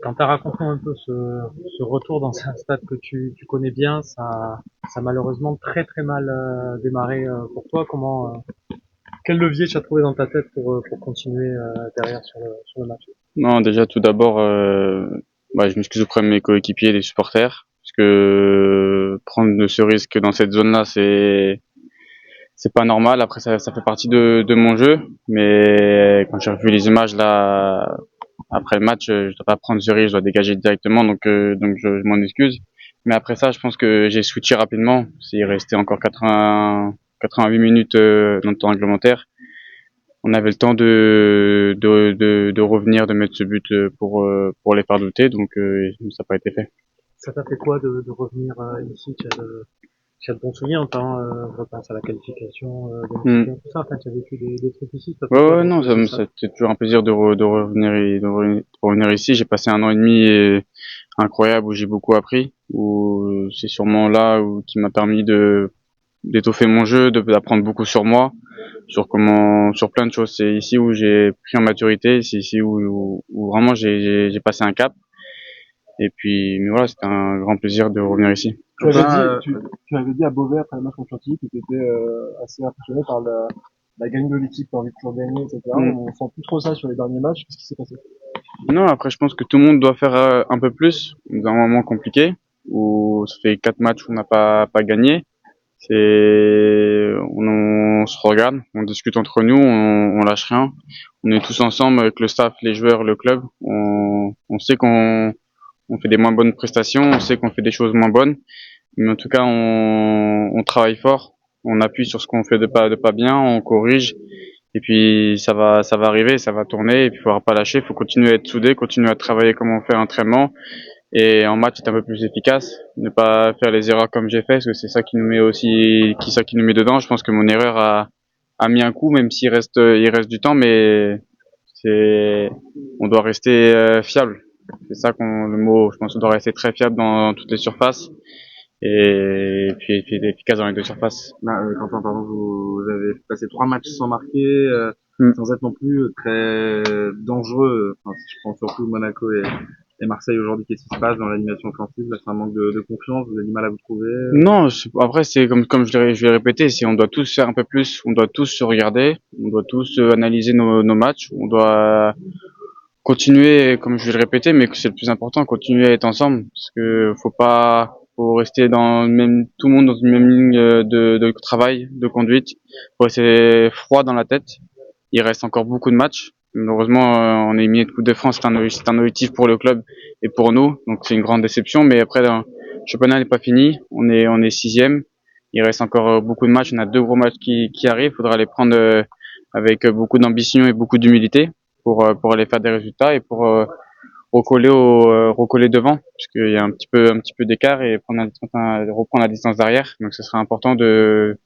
Quand tu as raconté un peu ce retour dans un stade que tu connais bien, ça a malheureusement très très mal démarré pour toi. Quel levier tu as trouvé dans ta tête pour continuer derrière sur le match? Non, déjà tout d'abord, je m'excuse auprès de mes coéquipiers et des supporters, parce que prendre ce risque dans cette zone-là, c'est pas normal. Après, ça fait partie de mon jeu, mais quand j'ai revu les images là après le match, je dois pas prendre ce risque, je dois dégager directement, donc je m'en excuse. Mais après ça, je pense que j'ai switché rapidement. S'il restait encore 88 minutes dans le temps réglementaire, on avait le temps de revenir, de mettre ce but pour les faire douter, donc ça n'a pas été fait. Ça t'a fait quoi de revenir ici? Tu as de bons souvenirs, hein, je pense à la qualification, Mm. tout ça. Enfin, tu as vécu des trucs ici. Ça fait quoi Ouais, non, c'est toujours un plaisir de revenir de revenir ici. J'ai passé un an et demi incroyable où j'ai beaucoup appris, où c'est sûrement là où qui m'a permis de d'étoffer mon jeu, d'apprendre beaucoup sur moi, sur plein de choses. C'est ici où j'ai pris en maturité, c'est ici où vraiment j'ai passé un cap. Et puis, mais voilà, c'était un grand plaisir de revenir ici. Tu avais dit à Beauvais après le match contre Chantilly que tu étais assez impressionné par la gagne de l'équipe, t'as envie de toujours gagner, etc. Mm. On sent plus trop ça sur les derniers matchs. Qu'est-ce qui s'est passé? Non, après, je pense que tout le monde doit faire un peu plus dans un moment compliqué où ça fait 4 matchs où on n'a pas gagné. On se regarde, on discute entre nous, on lâche rien. On est tous ensemble avec le staff, les joueurs, le club. On sait qu'on fait des moins bonnes prestations, on sait qu'on fait des choses moins bonnes, mais en tout cas, on travaille fort, on appuie sur ce qu'on fait de pas bien, on corrige, et puis ça va arriver, ça va tourner, et puis il faudra pas lâcher, il faut continuer à être soudé, continuer à travailler comme on fait à l'entraînement, et en match être un peu plus efficace, ne pas faire les erreurs comme j'ai fait, parce que c'est ça qui nous met qui nous met dedans. Je pense que mon erreur a mis un coup, même il reste du temps, mais on doit rester fiable. C'est ça le mot, je pense qu'on doit rester très fiable dans toutes les surfaces et puis efficace dans les deux surfaces. Quentin, pardon, vous avez passé 3 matchs sans marquer, Mm. sans être non plus très dangereux. Enfin, si je pense surtout Monaco et Marseille aujourd'hui, qu'est-ce qui se passe dans l'animation offensive? Là, c'est un manque de confiance, vous avez du mal à vous trouver. Non, après c'est comme je l'ai répété, c'est on doit tous faire un peu plus, on doit tous se regarder, on doit tous analyser nos matchs, on doit continuer, comme je vais le répéter, mais que c'est le plus important, continuer à être ensemble, parce que faut rester tout le monde dans une même ligne de travail, de conduite, faut rester froid dans la tête. Il reste encore beaucoup de matchs. Malheureusement, on est éliminé de Coupe de France, c'est un objectif pour le club et pour nous, donc c'est une grande déception. Mais après, le championnat n'est pas fini, on est sixième. Il reste encore beaucoup de matchs. On a 2 gros matchs qui arrivent. Il faudra les prendre avec beaucoup d'ambition et beaucoup d'humilité pour aller faire des résultats et pour recoller devant, puisqu'il y a un petit peu d'écart et reprendre la distance derrière. Donc, ce sera important d'être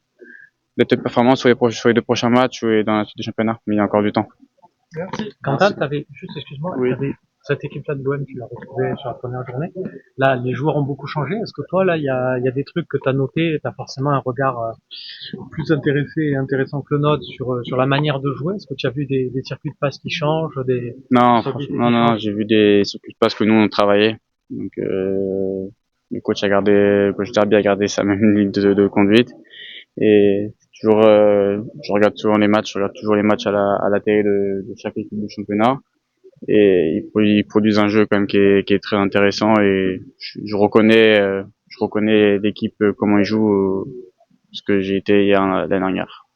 performant sur les 2 prochains matchs et dans la suite du championnat. Mais il y a encore du temps. Quentin, t'avais, juste, excuse-moi, Oui. t'avais cette équipe-là de l'OM, tu l'as retrouvée sur la première journée. Là, les joueurs ont beaucoup changé. Est-ce que toi, là, il y a des trucs que t'as notés, t'as forcément un regard plus intéressé et intéressant que le nôtre sur la manière de jouer? Est-ce que tu as vu des circuits de passe qui changent, des Non, stabilités franchement, qui non, changent? j'ai vu des circuits de passe que nous on travaillait. Donc le coach Derby a gardé sa même ligne de conduite et toujours je regarde toujours les matchs à la télé de chaque équipe du championnat et ils produisent un jeu quand même qui est très intéressant et je reconnais l'équipe comment ils jouent parce que j'ai été hier l'année dernière.